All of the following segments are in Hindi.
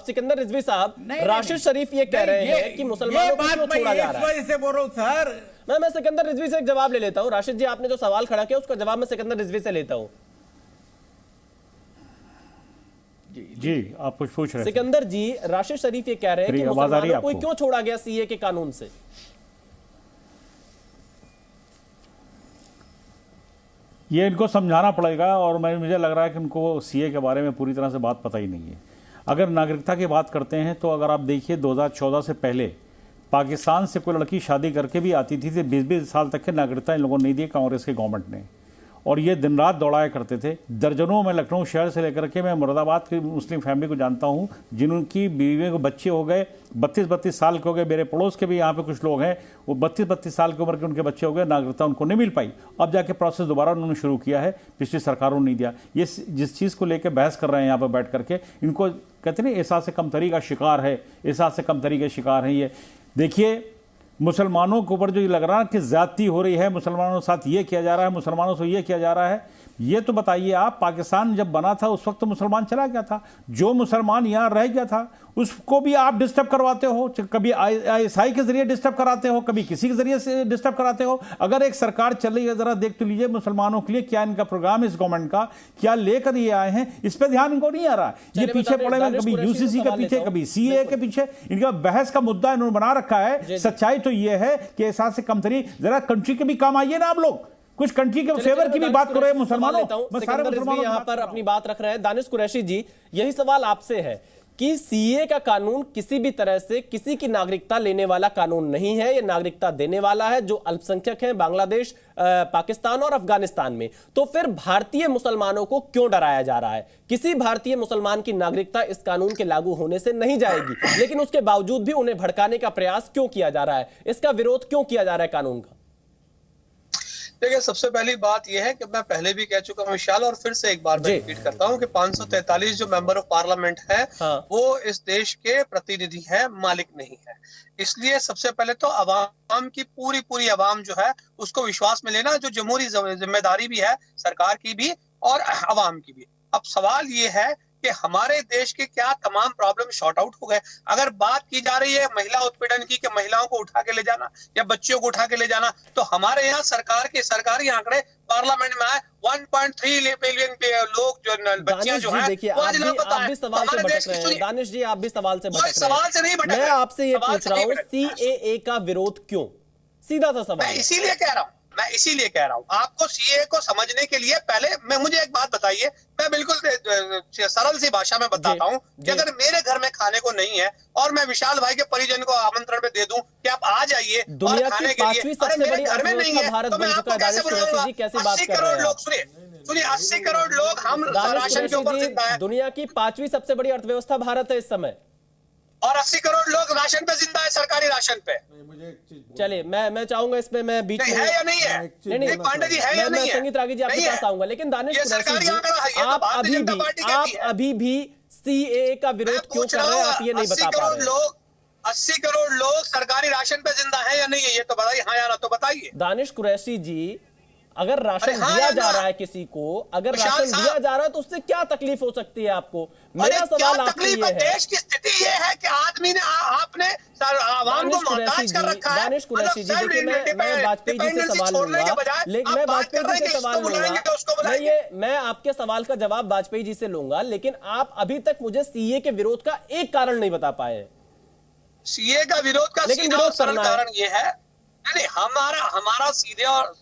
सिकंदर रिजवी साहब, राशिद शरीफ ये कह रहे हैं कि मुसलमानों को क्यों छोड़ा जा रहा है? वजह से बोल रहा हूं सर। मैं सिकंदर रिजवी से एक जवाब ले लेता हूं। राशिद जी, आपने जो सवाल खड़ा किया उसका जवाब मैं सिकंदर रिजवी से लेता हूं। जी, आप कुछ पूछ रहे हैं सिकंदर जी, राशिद शरीफ ये कह रहे हैं कि मुसलमानों को क्यों छोड़ा गया सीए के कानून से? ये इनको समझाना पड़ेगा, और मुझे लग रहा है कि उनको सीए के बारे में पूरी तरह से बात पता ही नहीं है। अगर नागरिकता की बात करते हैं तो अगर आप देखिए 2014 से पहले पाकिस्तान से कोई लड़की शादी करके भी आती थी तो 20-20 साल तक की नागरिकता इन लोगों ने नहीं दी, कांग्रेस के गवर्नमेंट ने, और ये दिन रात दौड़ाया करते थे। दर्जनों में लखनऊ शहर से लेकर के मैं मुरादाबाद की मुस्लिम फैमिली को जानता हूँ जिनकी बीवी को बच्चे हो गए, 32-32 साल के हो गए। मेरे पड़ोस के भी यहाँ पे कुछ लोग हैं, वो 32-32 साल की उम्र के उनके बच्चे हो गए, नागरिकता उनको नहीं मिल पाई। अब जाके प्रोसेस दोबारा उन्होंने शुरू किया है, पिछली सरकारों ने नहीं दिया। ये जिस चीज़ को लेकर बहस कर रहे हैं यहाँ पर बैठ करके, इनको कहते नहीं एहसास कमतरी का शिकार है, एहसास कमतरी के शिकार हैं ये। देखिए, मुसलमानों के ऊपर जो ये लग रहा है कि ज्यादती हो रही है, मुसलमानों के साथ ये किया जा रहा है, मुसलमानों से ये किया जा रहा है, ये तो बताइए आप, पाकिस्तान जब बना था उस वक्त तो मुसलमान चला गया था, जो मुसलमान यहाँ रह गया था उसको भी आप डिस्टर्ब करवाते हो, कभी आईएसआई के जरिए डिस्टर्ब कराते हो, कभी किसी के जरिए से डिस्टर्ब कराते हो। अगर एक सरकार चल रही है, जरा देख तो लीजिए मुसलमानों के लिए क्या इनका प्रोग्राम है, इस गवर्नमेंट का क्या लेकर ये आए हैं, इस पर ध्यान इनको नहीं आ रहा। ये पीछे पड़े हुए, कभी यूसीसी के पीछे, कभी सीए के पीछे, इनका बहस का मुद्दा इन्होंने बना रखा है। सच्चाई तो ये है कि एहसास कमतरी, जरा कंट्री के भी काम आइए ना आप लोग, कुछ कंट्री के फेवर की भी बात करो। मुसलमानों यहां पर अपनी बात रख रहे हैं। दानिश कुरैशी जी, यही सवाल आपसे है कि सीए का कानून किसी भी तरह से किसी की नागरिकता लेने वाला कानून नहीं है, यह नागरिकता देने वाला है जो अल्पसंख्यक हैं बांग्लादेश, पाकिस्तान और अफगानिस्तान में। तो फिर भारतीय मुसलमानों को क्यों डराया जा रहा है? किसी भारतीय मुसलमान की नागरिकता इस कानून के लागू होने से नहीं जाएगी, लेकिन उसके बावजूद भी उन्हें भड़काने का प्रयास क्यों किया जा रहा है? इसका विरोध क्यों किया जा रहा है कानून का? देखिए, सबसे पहली बात यह है कि मैं पहले भी कह चुका हूं विशाल, और फिर से एक बार मैं रिपीट करता हूं कि 543 जो मेंबर ऑफ पार्लियामेंट है, वो इस देश के प्रतिनिधि है, मालिक नहीं है। इसलिए सबसे पहले तो अवाम की पूरी अवाम जो है उसको विश्वास में लेना, जो जमहूरी जिम्मेदारी भी है सरकार की भी और अवाम की भी। अब सवाल ये है कि हमारे देश के क्या तमाम प्रॉब्लम शॉर्ट आउट हो गए। अगर बात की जा रही है महिला उत्पीड़न की, कि महिलाओं को उठा के ले जाना या बच्चियों को उठा के ले जाना, तो हमारे यहाँ सरकार के सरकारी आंकड़े पार्लियामेंट में आए 1.3 मिलियन लोग जो बच्चियां जो हैं, देखिए आप भी सवाल से भटक रहे हैं। दानिश जी, आप भी सवाल से भटक रहे हैं। सवाल से नहीं भटक, मैं आपसे ये पूछ रहा हूँ सीएए का विरोध क्यों? सीधा सा सवाल। मैं इसीलिए कह रहा हूँ आपको सीए को समझने के लिए पहले मुझे एक बात बताइए। मैं बिल्कुल सरल सी भाषा में बताता हूँ कि अगर मेरे घर में खाने को नहीं है और मैं विशाल भाई के परिजन को आमंत्रण में दे दूं कि आप आ जाइए दुनिया की 5वीं सबसे बड़ी अर्थव्यवस्था भारत बन चुका है। दानिश कुरैशी जी, कैसे बात कर रहे हैं आप? सुनिए 80 करोड़ लोग हम राशन के ऊपर जिंदा है। दुनिया की 5वीं सबसे बड़ी अर्थव्यवस्था भारत है इस समय, और 80 करोड़ लोग राशन पे जिंदा है, सरकारी राशन पे। चलिए मैं चाहूंगा इसमें मैं बीच में है या नहीं है? नहीं पांडे जी, है या नहीं है? संगीत रागी जी आपके पास आऊंगा, लेकिन दानिश कुरैशी जी, आप अभी भी सीएए का विरोध क्यों कर रहे हैं? आप ये नहीं बता पा रहे हैं। 80 करोड़ लोग सरकारी राशन पे जिंदा है या नहीं है? ये तो बताइए, हाँ या ना तो बताइए। दानिश कुरैशी जी, अगर राशन दिया जा रहा है किसी को, अगर राशन दिया जा रहा है तो उससे क्या तकलीफ हो सकती है आपको? मेरा सवाल आपसे ये है। देश की स्थिति ये है कि आदमी ने आपने आवाम को मोहताज कर रखा है। दानिश कुरैशी जी, देखिए मैं वाजपेयी जी से सवाल लूंगा, लेकिन मैं वाजपेयी जी से सवाल लूंगा, मैं आपके सवाल का जवाब वाजपेयी जी से लूंगा, लेकिन आप अभी तक मुझे सीए के विरोध का एक कारण नहीं बता पाए। सीए का विरोध का सीधा और सरल कारण ये है, नहीं हमारा सीधे और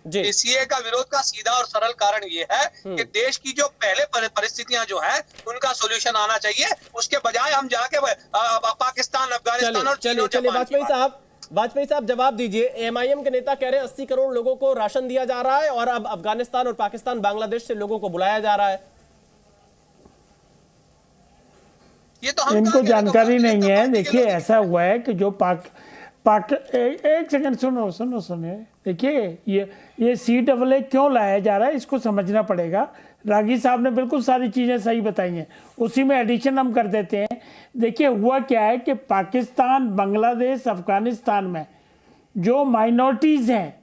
सीए का विरोध का सीधा और सरल कारण ये है कि देश की जो पहले परिस्थितियां जो है उनका सॉल्यूशन आना चाहिए, उसके बजाय हम जाके पाकिस्तान, अफगानिस्तान और चलिए वाजपेयी साहब जवाब दीजिए। एमआईएम के नेता कह रहे हैं 80 करोड़ लोगों को राशन दिया जा रहा है और अब अफगानिस्तान और पाकिस्तान, बांग्लादेश से लोगों को बुलाया जा रहा है। ये तो इनको जानकारी नहीं है। देखिए ऐसा हुआ है कि जो एक सेकंड सुनिए। देखिए ये CAA क्यों लाया जा रहा है इसको समझना पड़ेगा। रागी साहब ने बिल्कुल सारी चीज़ें सही बताई हैं, उसी में एडिशन हम कर देते हैं। देखिए हुआ क्या है कि पाकिस्तान, बांग्लादेश, अफगानिस्तान में जो माइनॉरिटीज़ हैं,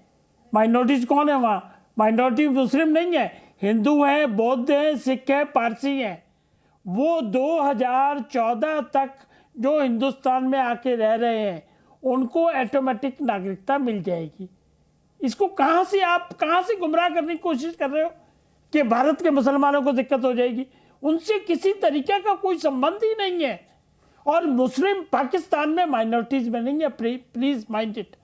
माइनॉरिटीज़ कौन है वहाँ? माइनॉरिटी मुस्लिम नहीं है, हिंदू हैं, बौद्ध हैं, सिख हैं, पारसी हैं। वो 2014 तक जो हिंदुस्तान में आके रह रहे हैं उनको ऑटोमेटिक नागरिकता मिल जाएगी। इसको कहां से गुमराह करने की कोशिश कर रहे हो कि भारत के मुसलमानों को दिक्कत हो जाएगी? उनसे किसी तरीके का कोई संबंध ही नहीं है। और मुस्लिम पाकिस्तान में माइनॉरिटीज में नहीं है, please mind it.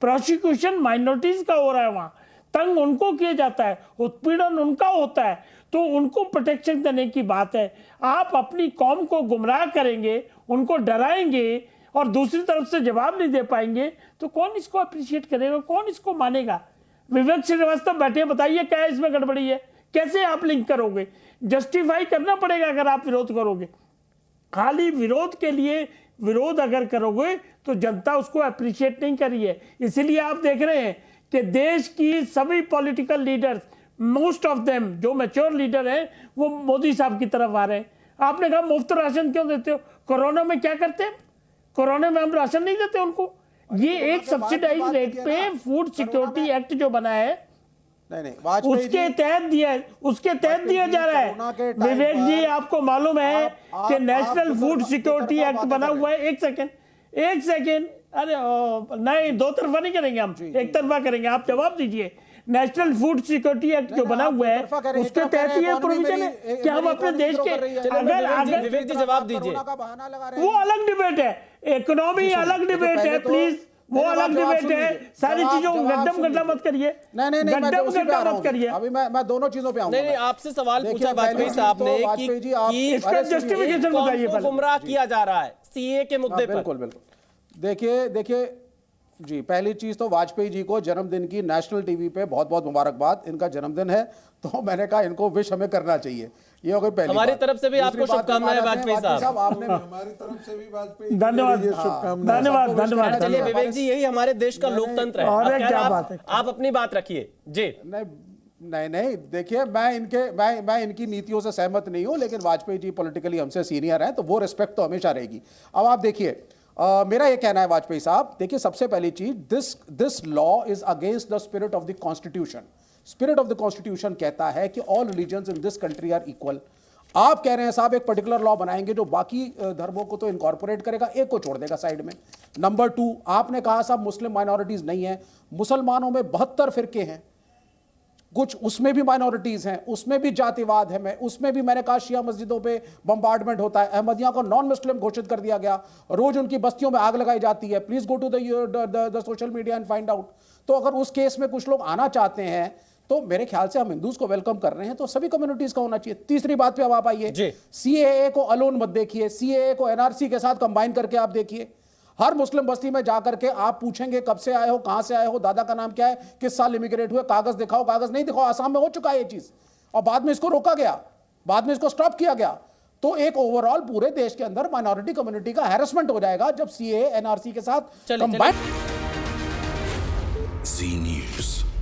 Prosecution minorities का हो रहा है, वहां तंग उनको किया जाता है, उत्पीड़न उनका होता है, तो उनको प्रोटेक्शन देने की बात है। आप अपनी कौम को गुमराह करेंगे, उनको डराएंगे और दूसरी तरफ से जवाब नहीं दे पाएंगे तो कौन इसको अप्रिशिएट करेगा, कौन इसको मानेगा? विवेक श्रीवास्तव बैठे, बताइए क्या इसमें गड़बड़ी है? कैसे आप लिंक करोगे? जस्टिफाई करना पड़ेगा अगर आप विरोध करोगे। खाली विरोध के लिए विरोध अगर करोगे तो जनता उसको अप्रिशिएट नहीं करी है। इसीलिए आप देख रहे हैं कि देश की सभी political leaders, most of them जो मैच्योर लीडर हैं, वो मोदी साहब की तरफ आ रहे हैं। आपने कहा मुफ्त राशन क्यों देते हो? कोरोना में क्या करते हैं? कोरोना में हम राशन नहीं देते उनको। ये एक सब्सिडाइज रेट पे फूड सिक्योरिटी एक्ट जो बना है, नहीं उसके तहत दिया जा रहा है। विवेक जी, आपको मालूम है कि नेशनल फूड सिक्योरिटी एक्ट बना हुआ है। एक सेकेंड, अरे नहीं, दो तरफा नहीं करेंगे हम, एक तरफा करेंगे। आप जवाब दीजिए। नेशनल फूड सिक्योरिटी एक्ट जो बना हुआ है उसके तहत ये प्रोविजन है कि हम अपने देश के अगर विवेक जी जवाब दीजिए। वो अलग डिबेट है, इकोनॉमी अलग डिबेट है, प्लीज वो अलग डिबेट है। सारी चीजों को गड्ढा मत करिए, गड्ढा मत करिए। अभी मैं दोनों चीजों पे आऊंगा। नहीं, आपसे सवाल पूछा वाजपेयी साहब ने कि इसका जस्टिफिकेशन बताइए। गुमराह किया जा रहा है सीए के मुद्दे पर। बिल्कुल। देखिए जी, पहली चीज तो वाजपेयी जी को जन्मदिन की नेशनल टीवी पे बहुत बहुत मुबारकबाद। इनका जन्मदिन है तो मैंने कहा इनको विश हमें करना चाहिए। ये हो गई पहली हमारी बात। तरफ से भी आपको शुभकामनाएं वाजपेयी साहब। आपने हमारी तरफ से भी वाजपेयी धन्यवाद। चलिए विवेक जी, यही हमारे देश का लोकतंत्र है। और क्या बात है? आप अपनी बात रखिए जी। नहीं, देखिए मैं इनकी नीतियों से सहमत नहीं हूं, लेकिन वाजपेयी जी पॉलिटिकली हमसे सीनियर हैं तो वो रिस्पेक्ट तो हमेशा रहेगी। अब आप देखिए, मेरा ये कहना है वाजपेयी साहब, देखिए सबसे पहली चीज, this law is against the spirit of the constitution. Spirit of the constitution कहता है कि all religions in this country are equal. आप कह रहे हैं साहब एक पर्टिकुलर लॉ बनाएंगे जो बाकी धर्मों को तो इनकॉर्पोरेट करेगा, एक को छोड़ देगा साइड में। नंबर 2, आपने कहा साहब मुस्लिम माइनॉरिटीज नहीं है। मुसलमानों में 72 फिरके हैं, कुछ उसमें भी माइनॉरिटीज हैं, उसमें भी जातिवाद है। उसमें भी मैंने कहा शिया मस्जिदों पे बम्बार्डमेंट होता है, अहमदिया को नॉन मुस्लिम घोषित कर दिया गया, रोज उनकी बस्तियों में आग लगाई जाती है। Please go to the social media and find out. तो अगर उस केस में कुछ लोग आना चाहते हैं तो मेरे ख्याल से हम हिंदूज को वेलकम कर रहे हैं, तो सभी कम्युनिटीज का होना चाहिए। तीसरी बात पे अब आप आइए, सीएए को अलोन मत देखिए, सीएए को एनआरसी के साथ कंबाइन करके आप देखिए। हर मुस्लिम बस्ती में जाकर के आप पूछेंगे कब से आए हो, कहां से आए हो, दादा का नाम क्या है, किस साल इमिग्रेट हुए, कागज दिखाओ, कागज नहीं दिखाओ। आसाम में हो चुका है ये चीज और बाद में इसको रोका गया, बाद में इसको स्टॉप किया गया। तो एक ओवरऑल पूरे देश के अंदर माइनॉरिटी कम्युनिटी का हैरेसमेंट हो जाएगा जब सीएए एनआरसी के साथ कंबाइन। जी न्यूज़।